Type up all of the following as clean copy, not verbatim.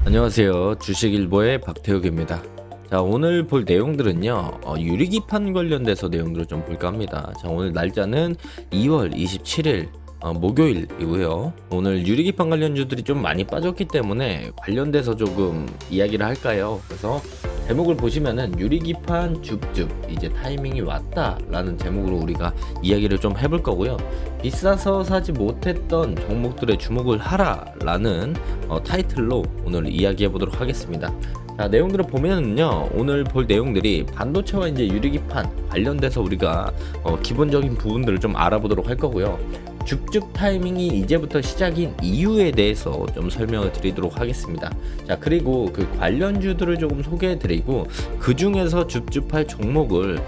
안녕하세요. 주식일보의 박태욱입니다. 자, 오늘 볼 내용들은요, 유리기판 관련돼서 내용들을 좀 볼까 합니다. 자, 오늘 날짜는 2월 27일 목요일이고요. 오늘 유리기판 관련주들이 좀 많이 빠졌기 때문에 관련돼서 조금 이야기를 할까요? 그래서 제목을 보시면은 유리기판 줍줍 이제 타이밍이 왔다라는 제목으로 우리가 이야기를 좀 해볼 거고요. 비싸서 사지 못했던 종목들에 주목을 하라라는 타이틀로 오늘 이야기해 보도록 하겠습니다. 자, 내용들을 보면은요, 오늘 볼 내용들이 반도체와 이제 유리기판 관련돼서 우리가 기본적인 부분들을 좀 알아보도록 할 거고요. 줍줍 타이밍이 이제부터 시작인 이유에 대해서 좀 설명을 드리도록 하겠습니다. 자, 그리고 그 관련주들을 조금 소개해 드리고 그 중에서 줍줍할 종목을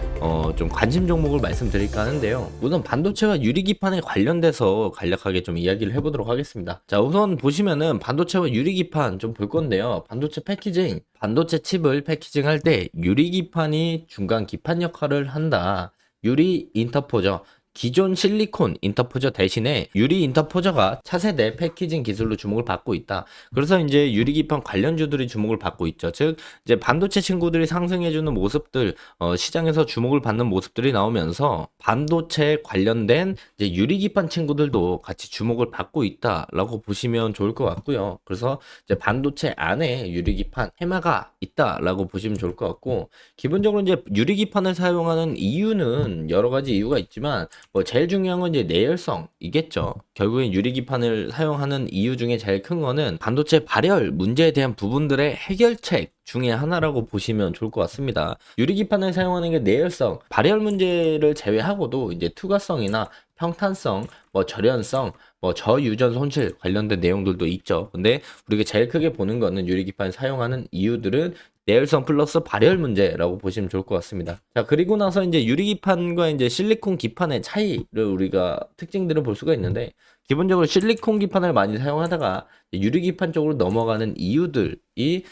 좀 관심 종목을 말씀드릴까 하는데요. 우선 반도체와 유리기판에 관련돼서 간략하게 좀 이야기를 해보도록 하겠습니다. 자, 우선 보시면은 반도체와 유리기판 좀 볼 건데요. 반도체 패키징, 반도체 칩을 패키징할 때 유리기판이 중간 기판 역할을 한다. 유리 인터포저, 기존 실리콘 인터포저 대신에 유리 인터포저가 차세대 패키징 기술로 주목을 받고 있다. 그래서 이제 유리기판 관련주들이 주목을 받고 있죠. 즉 이제 반도체 친구들이 상승해주는 모습들, 시장에서 주목을 받는 모습들이 나오면서 반도체 관련된 이제 유리기판 친구들도 같이 주목을 받고 있다라고 보시면 좋을 것 같고요. 그래서 이제 반도체 안에 유리기판 테마가 있다라고 보시면 좋을 것 같고, 기본적으로 이제 유리기판을 사용하는 이유는 여러 가지 이유가 있지만 제일 중요한 건 이제 내열성이겠죠. 결국엔 유리기판을 사용하는 이유 중에 제일 큰 거는 반도체 발열 문제에 대한 부분들의 해결책 중에 하나라고 보시면 좋을 것 같습니다. 유리기판을 사용하는 게 내열성, 발열 문제를 제외하고도 이제 투과성이나 평탄성, 절연성, 저유전 손실 관련된 내용들도 있죠. 근데 우리가 제일 크게 보는 거는 유리기판 사용하는 이유들은 내열성 플러스 발열 문제라고 보시면 좋을 것 같습니다. 자, 그리고 나서 이제 유리기판과 이제 실리콘 기판의 차이를 우리가 특징들을 볼 수가 있는데, 기본적으로 실리콘 기판을 많이 사용하다가 유리기판 쪽으로 넘어가는 이유들이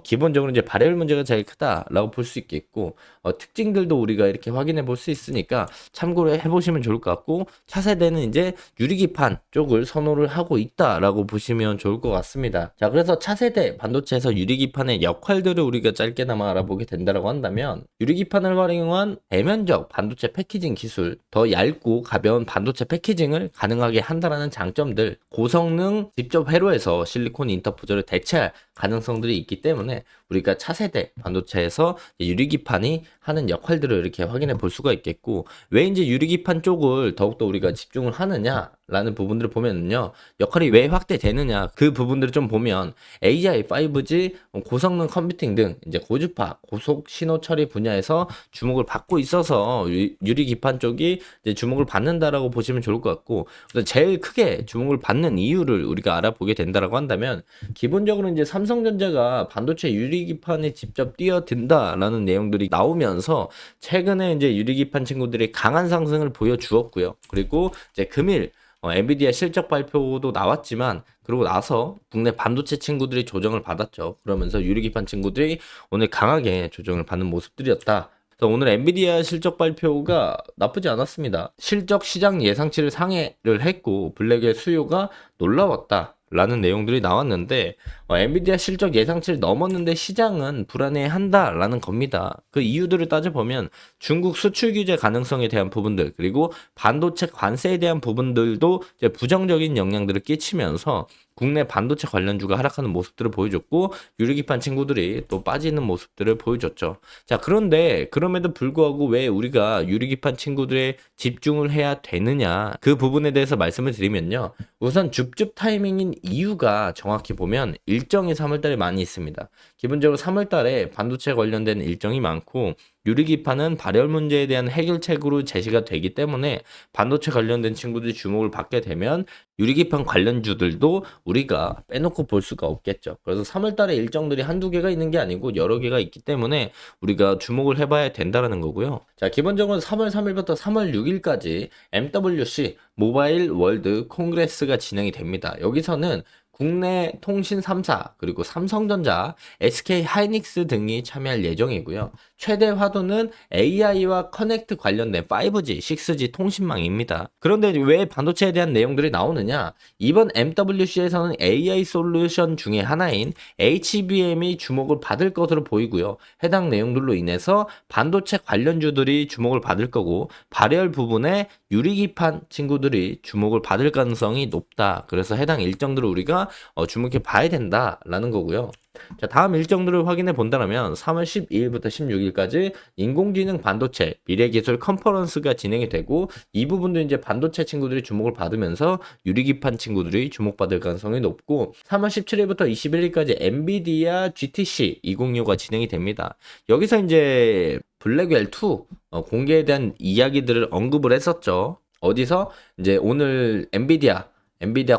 기본적으로 이제 발열 문제가 제일 크다라고 볼 수 있겠고, 특징들도 우리가 이렇게 확인해 볼 수 있으니까 참고로 해보시면 좋을 것 같고, 차세대는 이제 유리기판 쪽을 선호를 하고 있다라고 보시면 좋을 것 같습니다. 자, 그래서 차세대 반도체에서 유리기판의 역할들을 우리가 짧게나마 알아보게 된다라고 한다면, 유리기판을 활용한 대면적 반도체 패키징 기술, 더 얇고 가벼운 반도체 패키징을 가능하게 한다라는 장점들, 고성능 직접 회로에서 실리콘 인터포저를 대체할 가능성들이 있기 때문에 우리가 차세대 반도체에서 유리기판이 하는 역할들을 이렇게 확인해 볼 수가 있겠고, 왜 이제 유리기판 쪽을 더욱더 우리가 집중을 하느냐라는 부분들을 보면은요, 역할이 왜 확대되느냐 그 부분들을 좀 보면 AI, 5G, 고성능 컴퓨팅 등 이제 고주파, 고속 신호 처리 분야에서 주목을 받고 있어서 유리기판 쪽이 이제 주목을 받는다라고 보시면 좋을 것 같고, 제일 크게 주목을 받는 이유를 우리가 알아보게 된다라고 한다면, 기본적으로 이제 삼성전자가 반도체 유리기판에 직접 뛰어든다라는 내용들이 나오면서 최근에 이제 유리기판 친구들이 강한 상승을 보여주었고요. 그리고 이제 금일 엔비디아 실적 발표도 나왔지만, 그러고 나서 국내 반도체 친구들이 조정을 받았죠. 그러면서 유리기판 친구들이 오늘 강하게 조정을 받는 모습들이었다. 그래서 오늘 엔비디아 실적 발표가 나쁘지 않았습니다. 실적 시장 예상치를 상회를 했고, 블랙의 수요가 놀라웠다 라는 내용들이 나왔는데, 엔비디아 실적 예상치를 넘었는데 시장은 불안해한다라는 겁니다. 그 이유들을 따져보면 중국 수출 규제 가능성에 대한 부분들, 그리고 반도체 관세에 대한 부분들도 이제 부정적인 영향들을 끼치면서 국내 반도체 관련주가 하락하는 모습들을 보여줬고, 유리기판 친구들이 또 빠지는 모습들을 보여줬죠. 자, 그런데 그럼에도 불구하고 왜 우리가 유리기판 친구들에 집중을 해야 되느냐, 그 부분에 대해서 말씀을 드리면요, 우선 줍줍 타이밍인 이유가 정확히 보면 일정이 3월달에 많이 있습니다. 기본적으로 3월달에 반도체 관련된 일정이 많고, 유리기판은 발열 문제에 대한 해결책으로 제시가 되기 때문에 반도체 관련된 친구들이 주목을 받게 되면 유리기판 관련주들도 우리가 빼놓고 볼 수가 없겠죠. 그래서 3월달에 일정들이 한두 개가 있는 게 아니고 여러 개가 있기 때문에 우리가 주목을 해봐야 된다는 거고요. 자, 기본적으로 3월 3일부터 3월 6일까지 MWC 모바일 월드 콩그레스가 진행이 됩니다. 여기서는 국내 통신 3사 그리고 삼성전자, SK 하이닉스 등이 참여할 예정이고요. 최대 화두는 AI와 커넥트 관련된 5G, 6G 통신망입니다. 그런데 왜 반도체에 대한 내용들이 나오느냐? 이번 MWC에서는 AI 솔루션 중에 하나인 HBM이 주목을 받을 것으로 보이고요. 해당 내용들로 인해서 반도체 관련주들이 주목을 받을 거고 발열 부분에 유리기판 친구들이 주목을 받을 가능성이 높다. 그래서 해당 일정들을 우리가 주목해 봐야 된다라는 거고요. 자, 다음 일정들을 확인해 본다면 3월 12일부터 16일까지 인공지능 반도체 미래기술 컨퍼런스가 진행이 되고 이 부분도 이제 반도체 친구들이 주목을 받으면서 유리기판 친구들이 주목받을 가능성이 높고 3월 17일부터 21일까지 엔비디아 GTC 2065가 진행이 됩니다. 여기서 이제 블랙웰 2 공개에 대한 이야기들을 언급을 했었죠. 어디서 이제 오늘 엔비디아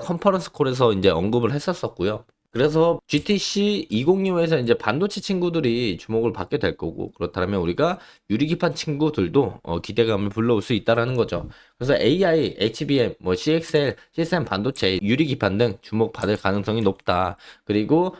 컨퍼런스 콜에서 이제 언급을 했었었고요. 그래서 GTC 2025에서 이제 반도체 친구들이 주목을 받게 될 거고 그렇다면 우리가 유리기판 친구들도 기대감을 불러올 수 있다라는 거죠. 그래서 AI, HBM, CXL, 시스템 반도체, 유리기판 등 주목받을 가능성이 높다. 그리고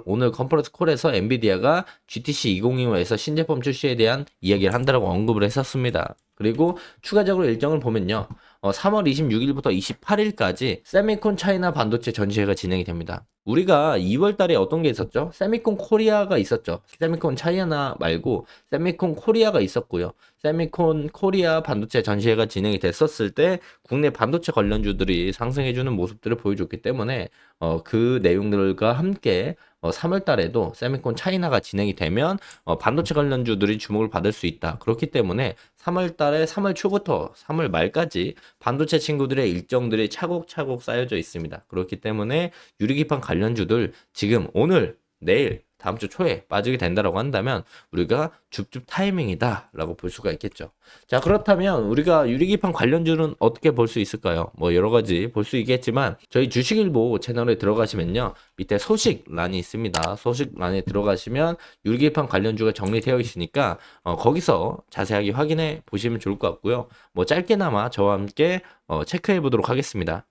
오늘 컨퍼런스 콜에서 엔비디아가 GTC 2025에서 신제품 출시에 대한 이야기를 한다라고 언급을 했었습니다. 그리고 추가적으로 일정을 보면요. 3월 26일부터 28일까지 세미콘 차이나 반도체 전시회가 진행이 됩니다. 우리가 2월 달에 어떤 게 있었죠? 세미콘 코리아가 있었죠. 세미콘 차이나 말고 세미콘 코리아가 있었고요. 세미콘 코리아 반도체 전시회가 진행이 됐었을 때 국내 반도체 관련주들이 상승해주는 모습들을 보여줬기 때문에 그 내용들과 함께 3월 달에도 세미콘 차이나가 진행이 되면 반도체 관련주들이 주목을 받을 수 있다. 그렇기 때문에 3월 달에 3월 초부터 3월 말까지 반도체 친구들의 일정들이 차곡차곡 쌓여져 있습니다. 그렇기 때문에 유리기판 관련주들 지금 오늘, 내일, 다음 주 초에 빠지게 된다라고 한다면 우리가 줍줍 타이밍이다라고 볼 수가 있겠죠. 자, 그렇다면 우리가 유리기판 관련주는 어떻게 볼 수 있을까요? 여러 가지 볼 수 있겠지만 저희 주식일보 채널에 들어가시면요. 밑에 소식란이 있습니다. 소식란에 들어가시면 유리기판 관련주가 정리되어 있으니까 거기서 자세하게 확인해 보시면 좋을 것 같고요. 짧게나마 저와 함께 체크해 보도록 하겠습니다.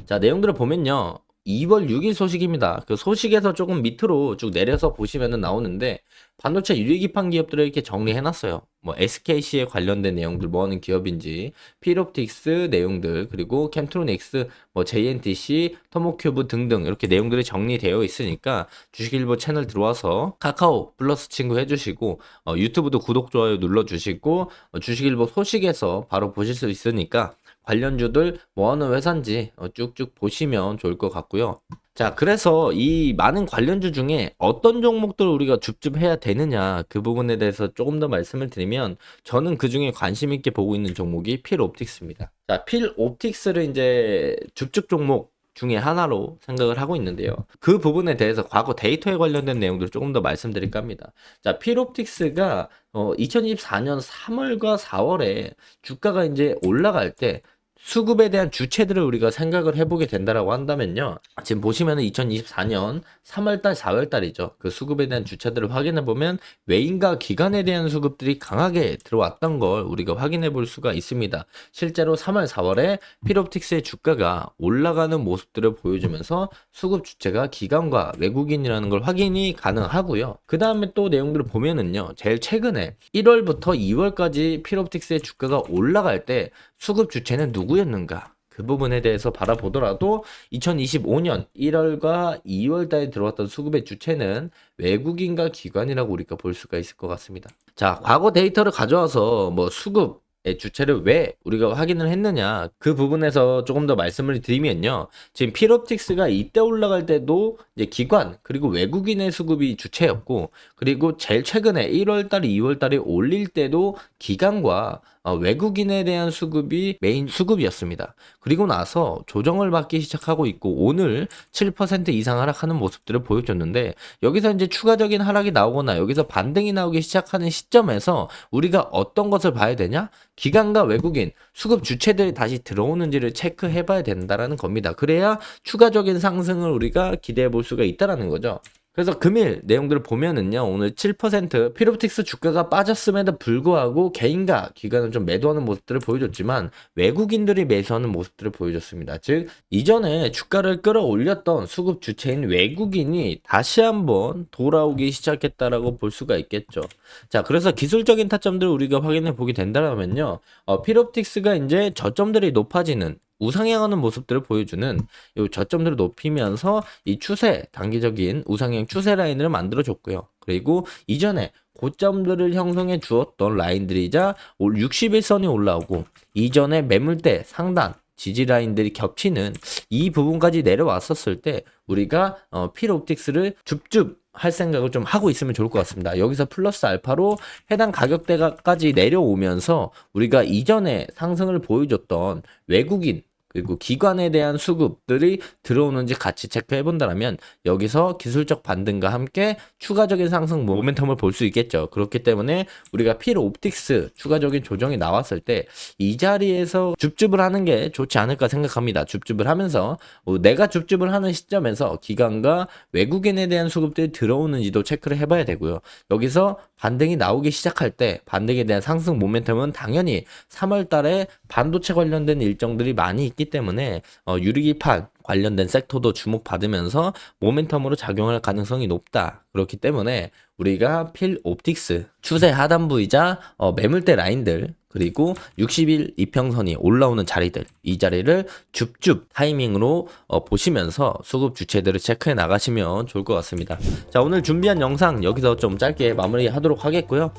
자, 내용들을 보면요. 2월 6일 소식입니다. 그 소식에서 조금 밑으로 쭉 내려서 보시면 나오는데 반도체 유리기판 기업들을 이렇게 정리해놨어요. SKC에 관련된 내용들 뭐 하는 기업인지, 필옵틱스 내용들, 그리고 캠트로닉스, JNTC, 터모큐브 등등 이렇게 내용들이 정리되어 있으니까 주식일보 채널 들어와서 카카오 플러스 친구 해주시고 유튜브도 구독, 좋아요 눌러주시고 주식일보 소식에서 바로 보실 수 있으니까 관련주들 뭐 하는 회사인지 쭉쭉 보시면 좋을 것 같고요. 자, 그래서 이 많은 관련주 중에 어떤 종목들을 우리가 줍줍해야 되느냐 그 부분에 대해서 조금 더 말씀을 드리면 저는 그 중에 관심 있게 보고 있는 종목이 필옵틱스입니다. 자, 필옵틱스를 이제 줍줍 종목 중에 하나로 생각을 하고 있는데요. 그 부분에 대해서 과거 데이터에 관련된 내용들을 조금 더 말씀드릴까 합니다. 자, 필옵틱스가 2024년 3월과 4월에 주가가 이제 올라갈 때 수급에 대한 주체들을 우리가 생각을 해보게 된다라고 한다면요. 지금 보시면은 2024년 3월달, 4월달이죠. 그 수급에 대한 주체들을 확인해 보면 외인과 기관에 대한 수급들이 강하게 들어왔던 걸 우리가 확인해 볼 수가 있습니다. 실제로 3월, 4월에 필옵틱스의 주가가 올라가는 모습들을 보여주면서 수급 주체가 기관과 외국인이라는 걸 확인이 가능하고요. 그 다음에 또 내용들을 보면은요. 제일 최근에 1월부터 2월까지 필옵틱스의 주가가 올라갈 때 수급 주체는 누구였는가? 그 부분에 대해서 바라보더라도 2025년 1월과 2월달에 들어왔던 수급의 주체는 외국인과 기관이라고 우리가 볼 수가 있을 것 같습니다. 자, 과거 데이터를 가져와서 수급 주체를 왜 우리가 확인을 했느냐 그 부분에서 조금 더 말씀을 드리면요. 지금 필옵틱스가 이때 올라갈 때도 이제 기관 그리고 외국인의 수급이 주체였고 그리고 제일 최근에 1월달, 2월달에 올릴 때도 기관과 외국인에 대한 수급이 메인 수급이었습니다. 그리고 나서 조정을 받기 시작하고 있고 오늘 7% 이상 하락하는 모습들을 보여줬는데 여기서 이제 추가적인 하락이 나오거나 여기서 반등이 나오기 시작하는 시점에서 우리가 어떤 것을 봐야 되냐? 기관과 외국인 수급 주체들이 다시 들어오는지를 체크해 봐야 된다라는 겁니다. 그래야 추가적인 상승을 우리가 기대해 볼 수가 있다라는 거죠. 그래서 금일 내용들을 보면은요, 오늘 7% 피롭틱스 주가가 빠졌음에도 불구하고 개인과 기관은 좀 매도하는 모습들을 보여줬지만 외국인들이 매수하는 모습들을 보여줬습니다. 즉 이전에 주가를 끌어올렸던 수급 주체인 외국인이 다시 한번 돌아오기 시작했다라고 볼 수가 있겠죠. 자, 그래서 기술적인 타점들을 우리가 확인해 보게 된다면요, 피롭틱스가 이제 저점들이 높아지는 우상향하는 모습들을 보여주는 이 저점들을 높이면서 이 추세, 단기적인 우상향 추세 라인을 만들어 줬고요. 그리고 이전에 고점들을 형성해 주었던 라인들이자 60일선이 올라오고 이전에 매물대 상단 지지 라인들이 겹치는 이 부분까지 내려왔었을 때 우리가 필옵틱스를 줍줍 할 생각을 좀 하고 있으면 좋을 것 같습니다. 여기서 플러스 알파로 해당 가격대까지 내려오면서 우리가 이전에 상승을 보여줬던 외국인 그리고 기관에 대한 수급들이 들어오는지 같이 체크해 본다면 여기서 기술적 반등과 함께 추가적인 상승 모멘텀을 볼 수 있겠죠. 그렇기 때문에 우리가 필 옵틱스 추가적인 조정이 나왔을 때 이 자리에서 줍줍을 하는 게 좋지 않을까 생각합니다. 줍줍을 하면서 내가 줍줍을 하는 시점에서 기관과 외국인에 대한 수급들이 들어오는지도 체크를 해봐야 되고요. 여기서 반등이 나오기 시작할 때 반등에 대한 상승 모멘텀은 당연히 3월 달에 반도체 관련된 일정들이 많이 있기 때문에 유리기판 관련된 섹터도 주목받으면서 모멘텀으로 작용할 가능성이 높다. 그렇기 때문에 우리가 필 옵틱스 추세 하단부이자 매물대 라인들 그리고 60일 이평선이 올라오는 자리들 이 자리를 줍줍 타이밍으로 보시면서 수급 주체들을 체크해 나가시면 좋을 것 같습니다. 자, 오늘 준비한 영상 여기서 좀 짧게 마무리하도록 하겠고요.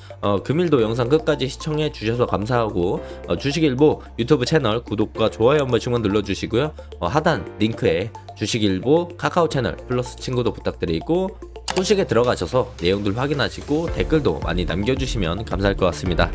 금일도 영상 끝까지 시청해 주셔서 감사하고 주식일보 유튜브 채널 구독과 좋아요 한 번씩만 눌러주시고요. 하단 링크에 주식일보 카카오 채널 플러스 친구도 부탁드리고 소식에 들어가셔서 내용들 확인하시고 댓글도 많이 남겨주시면 감사할 것 같습니다.